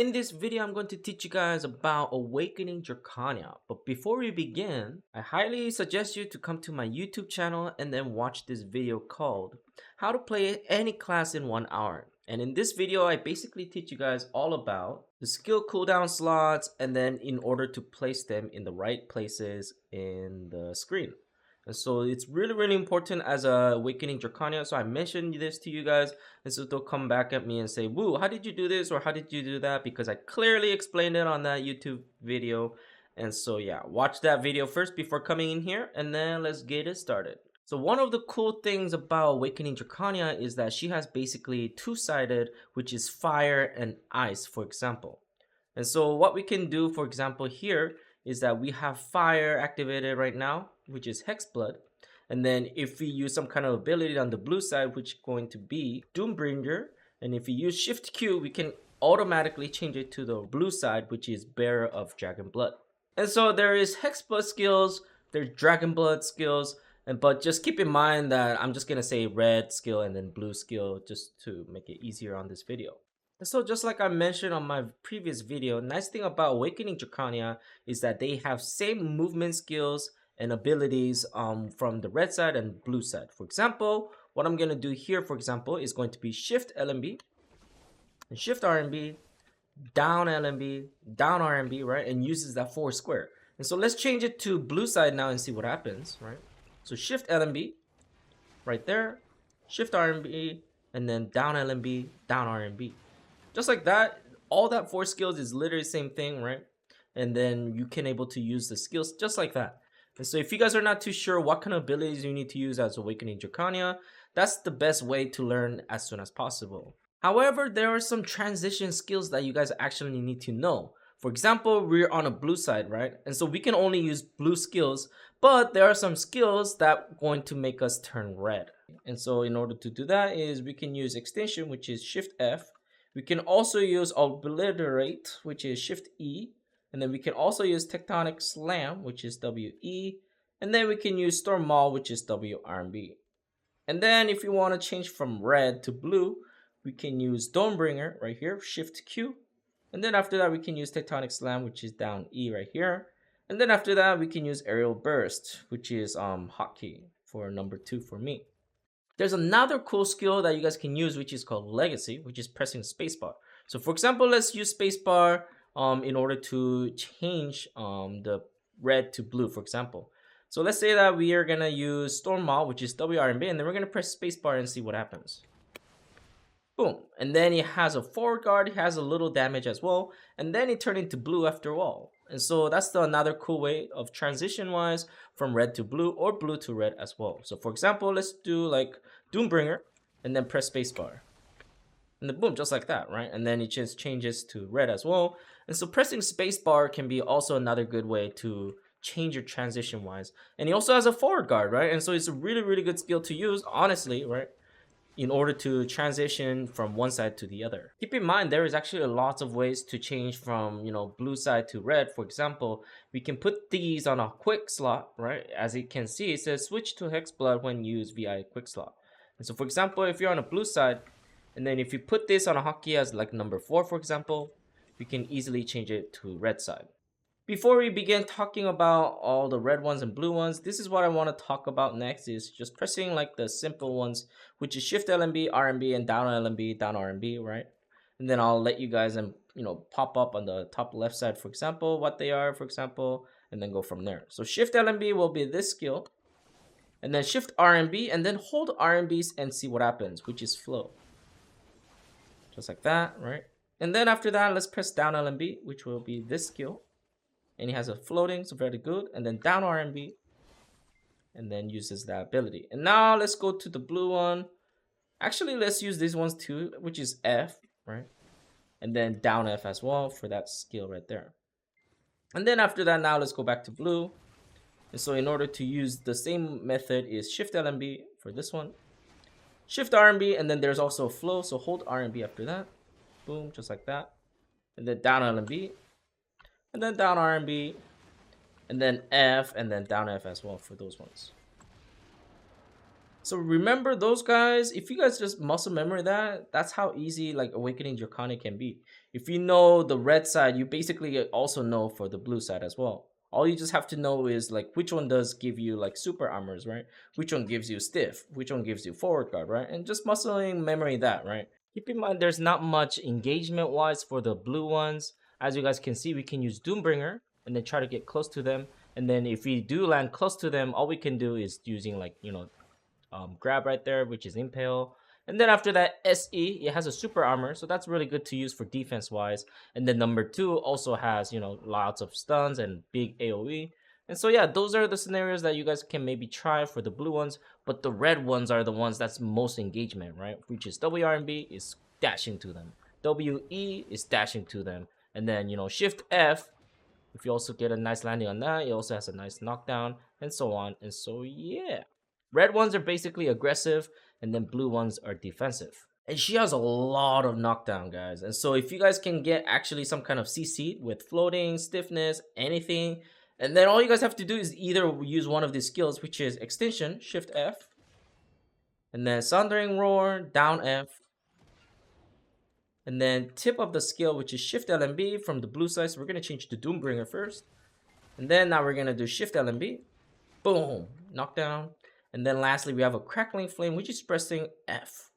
In this video, I'm going to teach you guys about Awakening Drakania. But before we begin, I highly suggest you to come to my YouTube channel and then watch this video called How to Play Any Class in 1 Hour. And in this video, I basically teach you guys all about the skill cooldown slots and then in order to place them in the right places in the screen. And so it's really important as a Awakening Drakania. So I mentioned this to you guys, and so they'll come back at me and say, "Woo, how did you do this?" or "How did you do that?" Because I clearly explained it on that YouTube video. And so yeah, watch that video first before coming in here, and then let's get it started. So one of the cool things about Awakening Drakania is that she has basically two-sided, which is fire and ice, for example. And so what we can do, for example, here is that we have fire activated right now, which is Hexblood. And then if we use some kind of ability on the blue side, which is going to be Doombringer, and if we use Shift Q, we can automatically change it to the blue side, which is Bearer of Dragon Blood. And so there is Hexblood skills, there's Dragon Blood skills, but just keep in mind that I'm just gonna say red skill and then blue skill just to make it easier on this video. So just like I mentioned on my previous video, nice thing about Awakening Drakania is that they have same movement skills and abilities from the red side and blue side. For example, what I'm going to do here, for example, is going to be Shift+LMB and Shift+RMB, down LMB, down RMB, right? And uses that 4 square. And so let's change it to blue side now and see what happens, right? So Shift+LMB right there, Shift+RMB, and then down LMB, down RMB. Just like that, all that 4 skills is literally the same thing, right? And then you can able to use the skills just like that. And so if you guys are not too sure what kind of abilities you need to use as Awakening Drakania, that's the best way to learn as soon as possible. However, there are some transition skills that you guys actually need to know. For example, we're on a blue side, right? And so we can only use blue skills, but there are some skills that are going to make us turn red. And so in order to do that is we can use extension, which is Shift F. We can also use Obliterate, which is Shift E, and then we can also use Tectonic Slam, which is WE, and then we can use Storm Maul, which is W+RMB. And then if you want to change from red to blue, we can use Dawnbringer right here, Shift Q, and then after that we can use Tectonic Slam, which is down E right here, and then after that we can use Aerial Burst, which is hotkey for number 2 for me. There's another cool skill that you guys can use, which is called Legacy, which is pressing spacebar. So for example, let's use spacebar in order to change the red to blue, for example. So let's say that we are gonna use Storm Maul, which is W+RMB, and then we're gonna press spacebar and see what happens. Boom, and then it has a forward guard, it has a little damage as well, and then it turned into blue after all. And so that's another cool way of transition wise from red to blue or blue to red as well. So for example, let's do like Doombringer and then press spacebar. And then boom, just like that, right? And then it just changes to red as well. And so pressing spacebar can be also another good way to change your transition wise. And he also has a forward guard, right? And so it's a really good skill to use, honestly, right? In order to transition from one side to the other. Keep in mind, there is actually lots of ways to change from, blue side to red. For example, we can put these on a quick slot, right? As you can see, it says switch to Hexblood when used via quick slot. And so for example, if you're on a blue side, and then if you put this on a hotkey as like number 4, for example, we can easily change it to red side. Before we begin talking about all the red ones and blue ones, this is what I want to talk about next is just pressing like the simple ones, which is Shift+LMB, RMB, and down LMB, down RMB, right? And then I'll let you guys pop up on the top left side, for example, what they are, for example, and then go from there. So Shift+LMB will be this skill, and then Shift+RMB, and then hold RMBs and see what happens, which is flow. Just like that, right? And then after that, let's press down LMB, which will be this skill. And he has a floating, so very good. And then down RMB, and then uses that ability. And now let's go to the blue one. Actually, let's use these ones too, which is F, right? And then down F as well for that skill right there. And then after that, now let's go back to blue. And so in order to use the same method is Shift+LMB for this one. Shift+RMB, and then there's also a flow, so hold RMB after that. Boom, just like that. And then down LMB. And then down RMB, and then F, and then down F as well for those ones. So remember those guys, if you guys just muscle memory that, that's how easy like Awakening Dracania can be. If you know the red side, you basically also know for the blue side as well. All you just have to know is like which one does give you like super armors, right? Which one gives you stiff, which one gives you forward guard, right? And just muscling memory that, right? Keep in mind there's not much engagement wise for the blue ones. As you guys can see, we can use Doombringer and then try to get close to them. And then if we do land close to them, all we can do is using like, grab right there, which is impale. And then after that, SE, it has a super armor, so that's really good to use for defense wise. And then number 2 also has, lots of stuns and big AoE. And so yeah, those are the scenarios that you guys can maybe try for the blue ones, but the red ones are the ones that's most engagement, right? Which is W+RMB is dashing to them, WE is dashing to them, and then Shift F. If you also get a nice landing on that, it also has a nice knockdown, and so on. And so yeah, red ones are basically aggressive, and then blue ones are defensive. And she has a lot of knockdown, guys. And so if you guys can get actually some kind of CC with floating, stiffness, anything, and then all you guys have to do is either use one of these skills, which is extension, Shift F, and then Sundering Roar, down F, and then tip of the skill, which is Shift+LMB from the blue side. So we're going to change to Doombringer first. And then now we're going to do Shift+LMB. Boom, knockdown. And then lastly, we have a Crackling Flame, which is pressing F.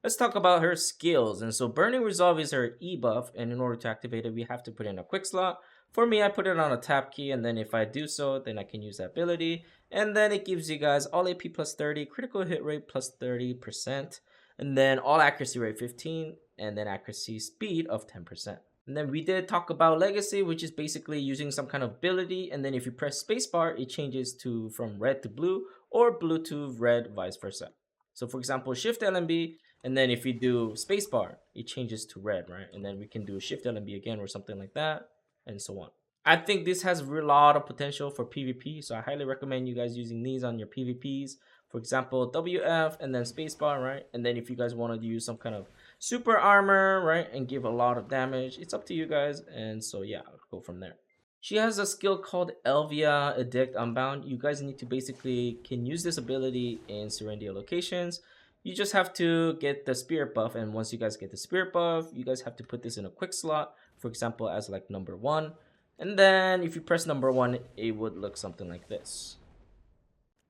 Let's talk about her skills. And so Burning Resolve is her E buff, and in order to activate it, we have to put in a quick slot. For me, I put it on a tap key, and then if I do so, then I can use that ability. And then it gives you guys all AP plus 30, critical hit rate plus 30%, and then all accuracy rate 15, and then accuracy speed of 10%. And then we did talk about Legacy, which is basically using some kind of ability, and then if you press spacebar, it changes to from red to blue or blue to red, vice versa. So for example, Shift+LMB, and then if you do spacebar, it changes to red, right? And then we can do Shift+LMB again or something like that, and so on. I think this has a lot of potential for PvP, so I highly recommend you guys using these on your PvPs. For example, WF and then spacebar, right? And then if you guys want to use some kind of super armor, right, and give a lot of damage, it's up to you guys. And so yeah, I'll go from there. She has a skill called Elvia Edict Unbound. You guys need to basically can use this ability in Serendia locations. You just have to get the spirit buff, and once you guys get the spirit buff, you guys have to put this in a quick slot, for example, as like number 1. And then if you press number 1, it would look something like this.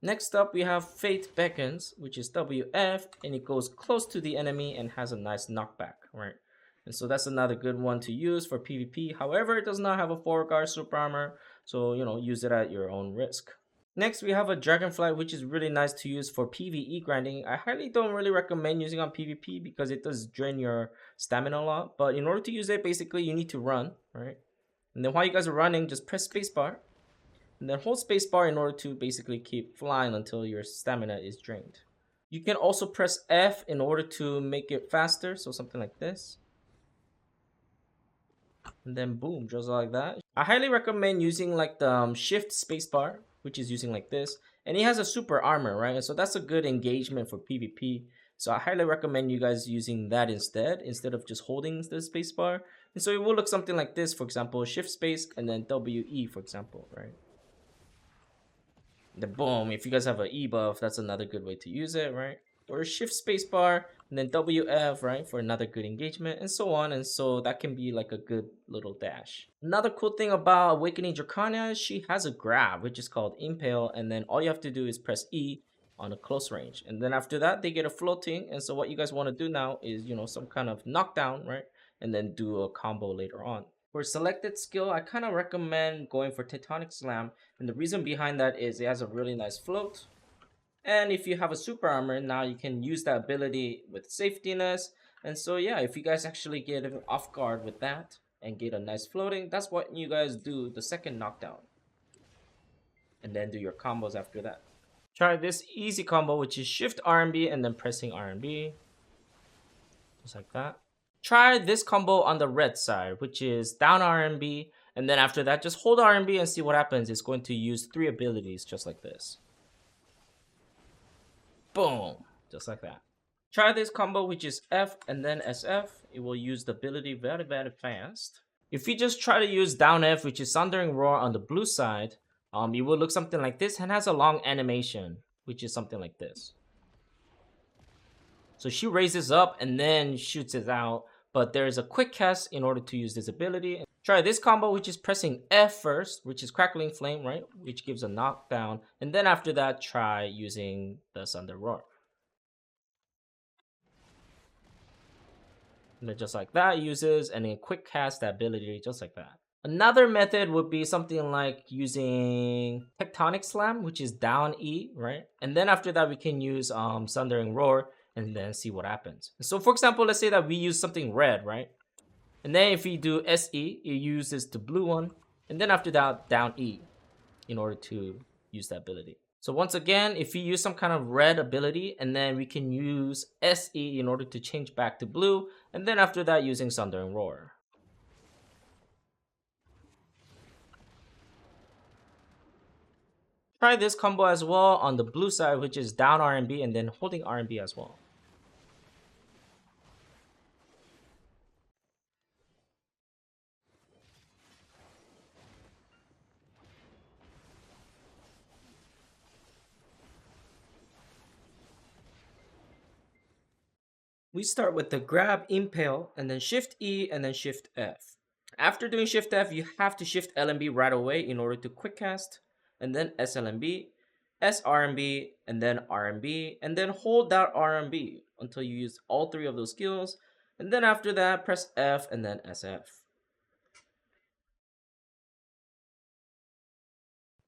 Next up, we have Fate Beckons, which is WF, and it goes close to the enemy and has a nice knockback, right? And so that's another good one to use for PvP. However, it does not have a 4-guard super armor, so use it at your own risk. Next, we have a Dragonfly, which is really nice to use for PvE grinding. I highly don't really recommend using on PvP because it does drain your stamina a lot. But in order to use it, basically you need to run, right? And then while you guys are running, just press spacebar. And then hold spacebar in order to basically keep flying until your stamina is drained. You can also press F in order to make it faster, so something like this. And then boom, just like that. I highly recommend using like the shift spacebar, which is using like this. And it has a super armor, right? And so that's a good engagement for PvP. So I highly recommend you guys using that instead of just holding the spacebar. And so it will look something like this, for example, shift space and then WE, for example, right? The boom, if you guys have an E buff, that's another good way to use it, right? Or shift spacebar and then WF, right, for another good engagement, and so on. And so that can be like a good little dash. Another cool thing about Awakening Drakania is she has a grab, which is called Impale, and then all you have to do is press E on a close range. And then after that, they get a floating. And so what you guys want to do now is, some kind of knockdown, right? And then do a combo later on. For selected skill, I kind of recommend going for Tectonic Slam, and the reason behind that is it has a really nice float. And if you have a super armor, now you can use that ability with safetiness. And so yeah, if you guys actually get off guard with that and get a nice floating, that's what you guys do the second knockdown. And then do your combos after that. Try this easy combo, which is Shift RMB and then pressing RMB. Just like that. Try this combo on the red side, which is down RMB, and then after that, just hold RMB and see what happens. It's going to use 3 abilities just like this. Boom, just like that. Try this combo, which is F and then SF. It will use the ability very, very fast. If you just try to use down F, which is Sundering Roar on the blue side, it will look something like this and has a long animation, which is something like this. So she raises up and then shoots it out, but there's a quick cast in order to use this ability. Try this combo, which is pressing F first, which is Crackling Flame, right? Which gives a knockdown. And then after that, try using the Thunder Roar. And then just like that, uses and then quick cast that ability just like that. Another method would be something like using Tectonic Slam, which is down E, right? And then after that, we can use Sundering Roar and then see what happens. So for example, let's say that we use something red, right? And then if we do SE, it uses the blue one. And then after that, down E in order to use that ability. So once again, if we use some kind of red ability, and then we can use SE in order to change back to blue. And then after that, using Sundering Roar. Try this combo as well on the blue side, which is down RMB and then holding RMB as well. We start with the grab, impale, and then shift E and then shift F. After doing shift F, you have to shift LMB right away in order to quick cast, and then SLMB, SRMB, and then RMB, and then hold that RMB until you use all three of those skills, and then after that, press F and then SF.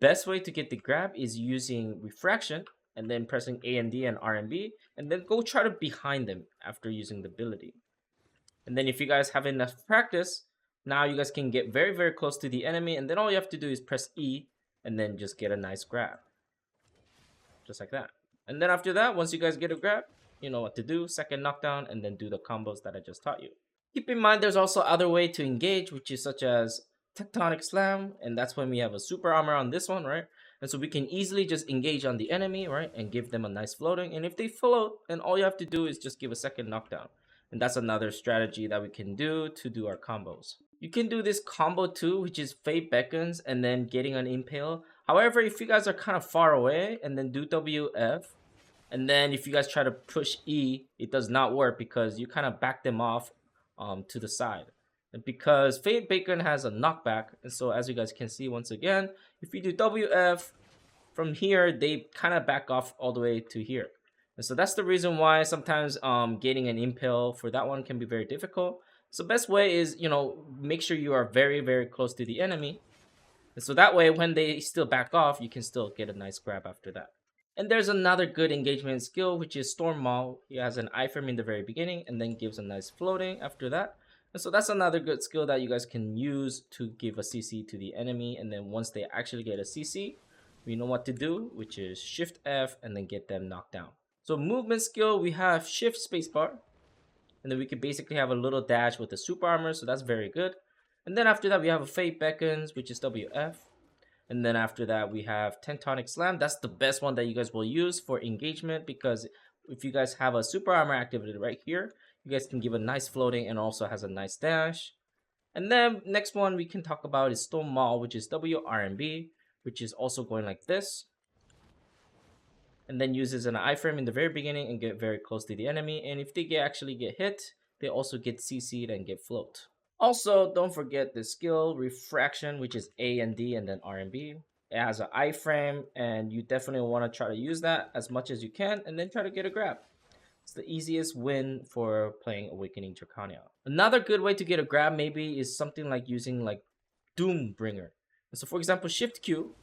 Best way to get the grab is using refraction and then pressing A and D and RMB, and then go try to behind them after using the ability. And then if you guys have enough practice, now you guys can get very, very close to the enemy, and then all you have to do is press E and then just get a nice grab. Just like that. And then after that, once you guys get a grab, you know what to do. Second knockdown, and then do the combos that I just taught you. Keep in mind there's also other way to engage, which is such as Tectonic Slam, and that's when we have a super armor on this one, right? And so we can easily just engage on the enemy, right? And give them a nice floating. And if they float, then all you have to do is just give a second knockdown. And that's another strategy that we can do to do our combos. You can do this combo too, which is Fate Beckons and then getting an impale. However, if you guys are kind of far away and then do WF, and then if you guys try to push E, it does not work because you kind of back them off to the side. And because Fate Bacon has a knockback, and so as you guys can see once again, if you do WF from here, they kind of back off all the way to here. And so that's the reason why sometimes getting an impale for that one can be very difficult. So best way is, you know, make sure you are very, very close to the enemy. And so that way, when they still back off, you can still get a nice grab after that. And there's another good engagement skill, which is Storm Maul. He has an iframe in the very beginning and then gives a nice floating after that. And so that's another good skill that you guys can use to give a CC to the enemy. And then once they actually get a CC, we know what to do, which is Shift F and then get them knocked down. So movement skill, we have Shift Spacebar. And then we can basically have a little dash with the super armor, so that's very good. And then after that, we have a Fate Beckons, which is WF. And then after that, we have Tectonic Slam. That's the best one that you guys will use for engagement, because if you guys have a super armor activated right here, you guys can give a nice floating and also has a nice dash. And then next one we can talk about is Storm Maul, which is W+RMB, which is also going like this. And then uses an iframe in the very beginning and get very close to the enemy. And if they actually get hit, they also get CC'd and get float. Also, don't forget the skill Refraction, which is A and D and then RMB. It has an iframe, and you definitely want to try to use that as much as you can and then try to get a grab. It's the easiest win for playing Awakening Drakania. Another good way to get a grab maybe is something like using like Doombringer. So for example, Shift Q,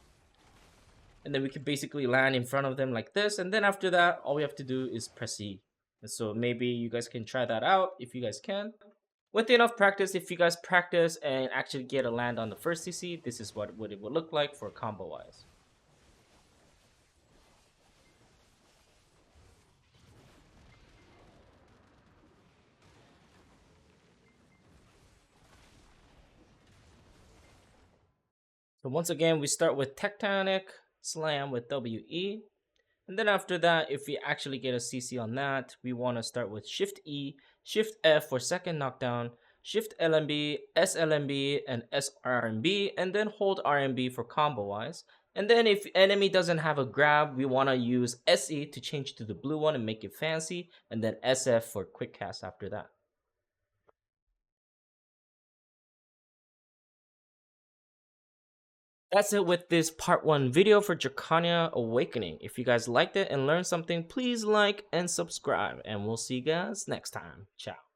and then we can basically land in front of them like this, and then after that, all we have to do is press E. And so maybe you guys can try that out if you guys can. With enough practice, if you guys practice and actually get a land on the first CC, this is what it would look like for combo wise. So once again, we start with Tectonic Slam with WE. And then after that, if we actually get a CC on that, we want to start with Shift E, Shift F for second knockdown, Shift LMB, SLMB, and SRMB, and then hold RMB for combo wise. And then if enemy doesn't have a grab, we want to use SE to change to the blue one and make it fancy, and then SF for quick cast after that. That's it with this part 1 video for Drakania Awakening. If you guys liked it and learned something, please like and subscribe, and we'll see you guys next time. Ciao.